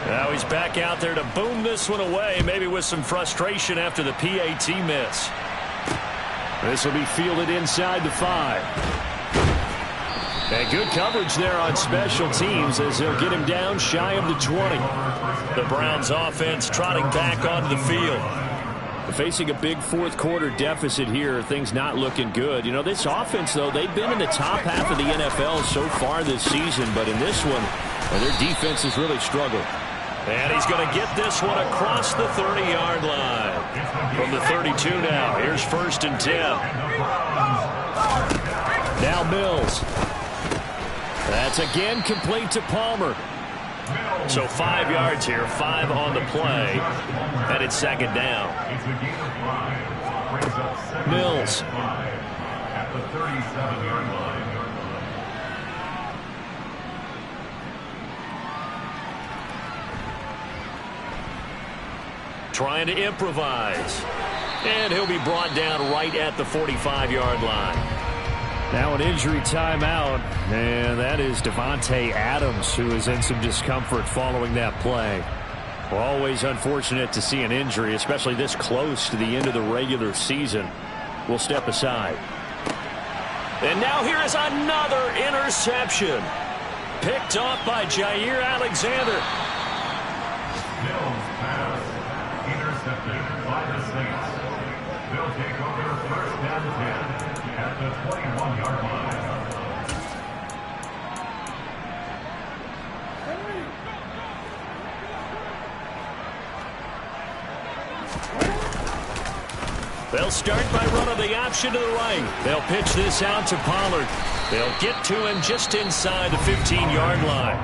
S2: Now he's back out there to boom this one away, maybe with some frustration after the PAT miss.
S4: This will be fielded inside the 5. And good coverage there on special teams as they'll get him down shy of the 20.
S2: The Browns offense trotting back onto the field.
S4: Facing a big fourth quarter deficit here, things not looking good. You know, this offense, though, they've been in the top half of the NFL so far this season, but in this one, their defense has really struggled.
S2: And he's going to get this one across the 30-yard line. From the 32 now, here's 1st and 10.
S4: Now Mills. That's again complete to Palmer.
S2: So 5 yards here, 5 on the play, and it's 2nd down.
S4: Mills.
S6: At the 37-yard line.
S2: Trying to improvise. And he'll be brought down right at the 45-yard line.
S4: Now an injury timeout, and that is Devontae Adams, who is in some discomfort following that play. Well, always unfortunate to see an injury, especially this close to the end of the regular season. will step aside.
S2: And now here is another interception. Picked off by Jair Alexander.
S6: Mills pass intercepted by the Saints. They'll take over first down 10 at the 21-yard line.
S2: They'll start by running the option to the right. They'll pitch this out to Pollard. They'll get to him just inside the 15-yard line.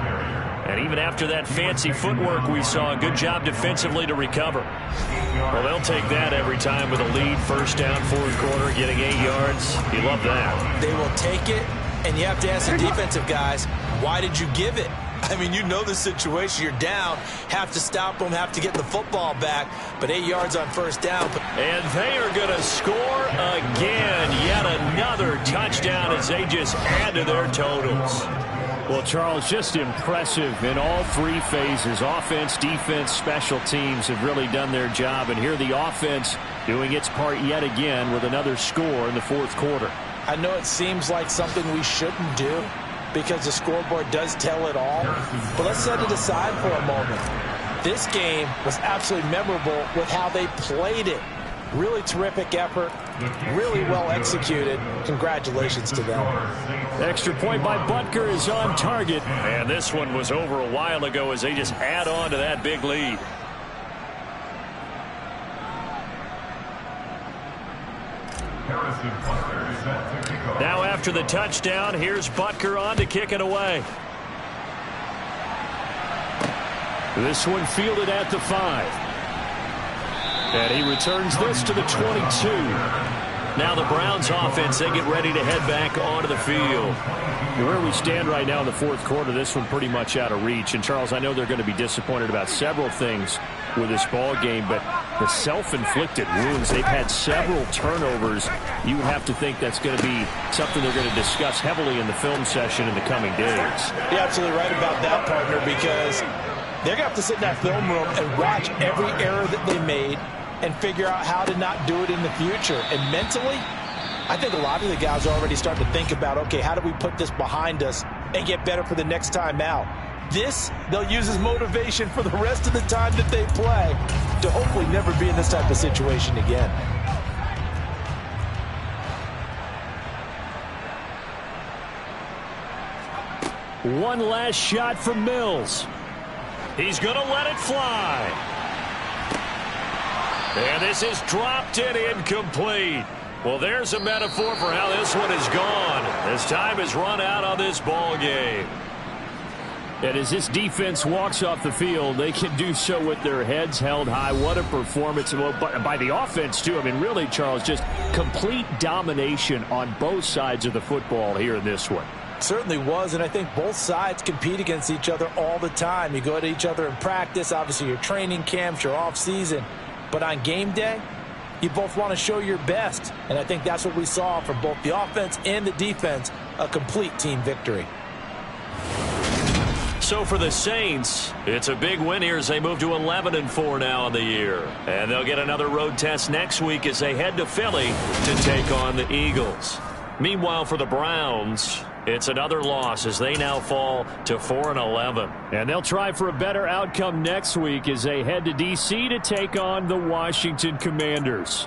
S2: And even after that fancy footwork we saw, a good job defensively to recover. Well, they'll take that every time with a lead. First down, fourth quarter, getting 8 yards. You love that.
S3: They will take it, and you have to ask the defensive guys, why did you give it? I mean, you know the situation. You're down, have to stop them, have to get the football back, but 8 yards on first down.
S2: And they are going to score again. Yet another touchdown as they just add to their totals.
S4: Well, Charles, just impressive in all three phases. Offense, defense, special teams have really done their job. And here the offense doing its part yet again with another score in the fourth quarter.
S3: I know it seems like something we shouldn't do because the scoreboard does tell it all. But let's set it aside for a moment. This game was absolutely memorable with how they played it. Really terrific effort, really well executed. Congratulations to them.
S4: Extra point by Butker is on target.
S2: And this one was over a while ago as they just add on to that big lead. Now after the touchdown, here's Butker on to kick it away.
S4: This one fielded at the 5. And he returns this to the 22.
S2: Now the Browns offense, they get ready to head back onto the field.
S4: Where we stand right now in the fourth quarter, this one pretty much out of reach. And, Charles, I know they're going to be disappointed about several things with this ball game, but the self-inflicted wounds, they've had several turnovers. You would have to think that's going to be something they're going to discuss heavily in the film session in the coming days.
S3: You're absolutely right about that, partner, because they're going to have to sit in that film room and watch every error that they made and figure out how to not do it in the future. And mentally, I think a lot of the guys are already starting to think about, okay, how do we put this behind us and get better for the next time out? This, they'll use as motivation for the rest of the time that they play to hopefully never be in this type of situation again.
S4: One last shot for Mills.
S2: He's going to let it fly. And this is dropped and incomplete. Well, there's a metaphor for how this one is gone. As time has run out on this ball game.
S4: And as this defense walks off the field, they can do so with their heads held high. What a performance by the offense, too. I mean, really, Charles, just complete domination on both sides of the football here in this one.
S3: Certainly was, and I think both sides compete against each other all the time. You go to each other in practice, obviously your training camps, your off-season. But on game day, you both want to show your best. And I think that's what we saw from both the offense and the defense, a complete team victory.
S2: So for the Saints, it's a big win here as they move to 11-4 now in the year. And they'll get another road test next week as they head to Philly to take on the Eagles. Meanwhile, for the Browns, it's another loss as they now fall to 4-11.
S4: And they'll try for a better outcome next week as they head to D.C. to take on the Washington Commanders.